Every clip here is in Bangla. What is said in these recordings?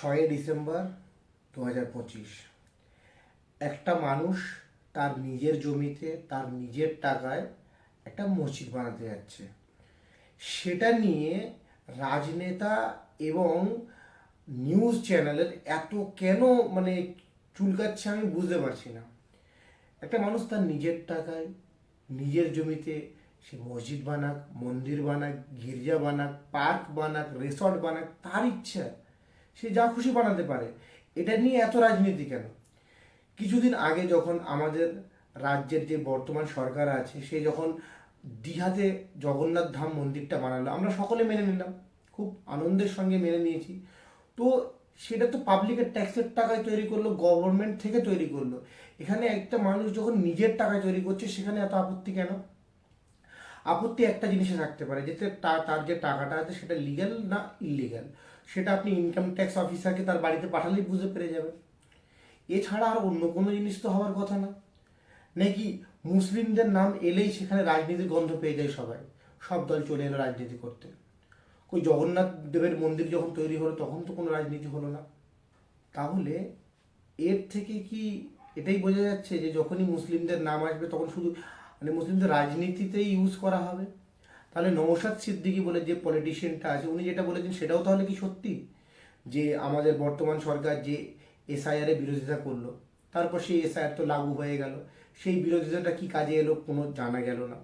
6 ডিসেম্বর 2025। একটা মানুষ তার নিজের জমিতে তার নিজের টাকায় একটা মসজিদ বানাতে যাচ্ছে। সেটা নিয়ে রাজনেতা এবং নিউজ চ্যানেলের এত কেন মানে চুলকাচ্ছে আমি বুঝতে পারছি না। একটা মানুষ তার নিজের টাকায় নিজের জমিতে সে মসজিদ বানাক, মন্দির বানাক, গির্জা বানাক, পার্ক বানাক, রিসর্ট বানাক, তার ইচ্ছা, সে যা খুশি বানাতে পারে। এটা নিয়ে এত রাজনীতি কেন? কিছুদিন আগে যখন আমাদের রাজ্যের যে বর্তমান সরকার আছে সে যখন দীঘাতে জগন্নাথ ধাম মন্দিরটা বানালো, আমরা সকলে মেনে নিলাম, খুব আনন্দের সঙ্গে মেনে নিয়েছি। তো সেটা তো পাবলিকের ট্যাক্সের টাকায় তৈরি করলো, গভর্নমেন্ট থেকে তৈরি করলো। এখানে একটা মানুষ যখন নিজের টাকায় তৈরি করছে সেখানে এত আপত্তি কেন? আপত্তি একটা জিনিসে থাকতে পারে, যে তার যে টাকাটা আছে সেটা লিগ্যাল না ইলিগ্যাল, সেটা আপনি ইনকাম ট্যাক্স অফিসারকে তার বাড়িতে পাঠালেই বুঝে পেরে যাবেন। এছাড়া আর অন্য কোনো জিনিস তো হওয়ার কথা না। নাকি মুসলিমদের নাম এলেই সেখানে রাজনীতির গন্ধ পেয়ে যায় সবাই, সব দল চলে এলো রাজনীতি করতে। ওই জগন্নাথ দেবের মন্দির যখন তৈরি হলো তখন তো কোনো রাজনীতি হলো না। তাহলে এর থেকে কি এটাই বোঝা যাচ্ছে যে যখনই মুসলিমদের নাম আসবে তখন শুধু মানে মুসলিমদের রাজনীতিতেই ইউজ করা হবে? তাহলে নওশাদ সিদ্দিকী বলে যে পলিটিশিয়ানটা আছে উনি যেটা বলেছেন সেটাও তাহলে কি সত্যি? যে আমাদের বর্তমান সরকার যে এসআইআর এর বিরোধিতা করলো, তারপর সেই এসআইআর তো লাগু হয়ে গেল, সেই বিরোধিতাটা কি কাজে এলো কোনো জানা গেল না।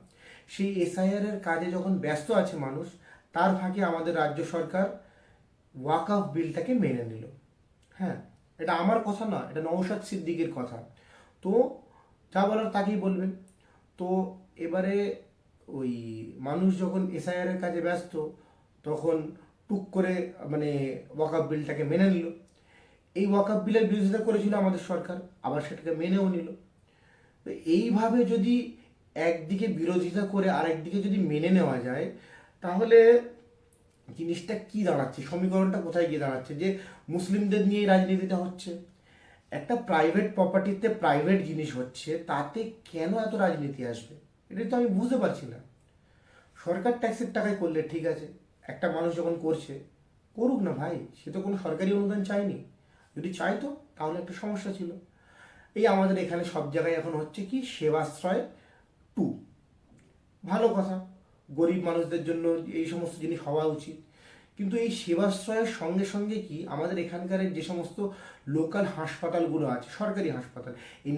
সেই এসআইআর এর কাজে যখন ব্যস্ত আছে মানুষ, তার ফাঁকে আমাদের রাজ্য সরকার ওয়াকফ বিলটাকে মেনে নিল। হ্যাঁ, এটা আমার কথা না, এটা নওশাদ সিদ্দিকের কথা। তো যা বলার তাকেই বলবেন। তো এবারে ওই মানুষ যখন এসআইআর এর কাজে ব্যস্ত, তখন টুক করে মানে ওয়াকফ বিলটাকে মেনে নিল। এই ওয়াকফ বিলের বিরোধিতা করেছিল আমাদের সরকার, আবার সেটাকে মেনেও নিল। তো এইভাবে যদি একদিকে বিরোধিতা করে আরেকদিকে যদি মেনে নেওয়া যায়, তাহলে জিনিসটা কি দাঁড়াচ্ছে, সমীকরণটা কোথায় গিয়ে দাঁড়াচ্ছে? যে মুসলিমদের নিয়ে রাজনীতিটা হচ্ছে, একটা প্রাইভেট প্রপার্টিতে প্রাইভেট জিনিস হচ্ছে, তাতে কেন এত রাজনীতি আসবে? এটাই তো আমি বুঝতে পারছি না। সরকার ট্যাক্সের টাকায় করলে ঠিক আছে, একটা মানুষ যখন করছে করুক না ভাই, সে তো কোনো সরকারি অনুদান চায়নি। যদি চাইতো তাহলে একটা সমস্যা ছিল। এই আমাদের এখানে সব জায়গায় এখন হচ্ছে কি সেবাশ্রয় 2, ভালো কথা, গরিব মানুষদের জন্য এই সমস্ত জিনিস হওয়া উচিত। কিন্তু এই সেবাশ্রয়ের সঙ্গে সঙ্গে কি আমাদের এখানকার যে সমস্ত লোকাল হাসপাতালগুলো আছে, সরকারি হাসপাতাল, এই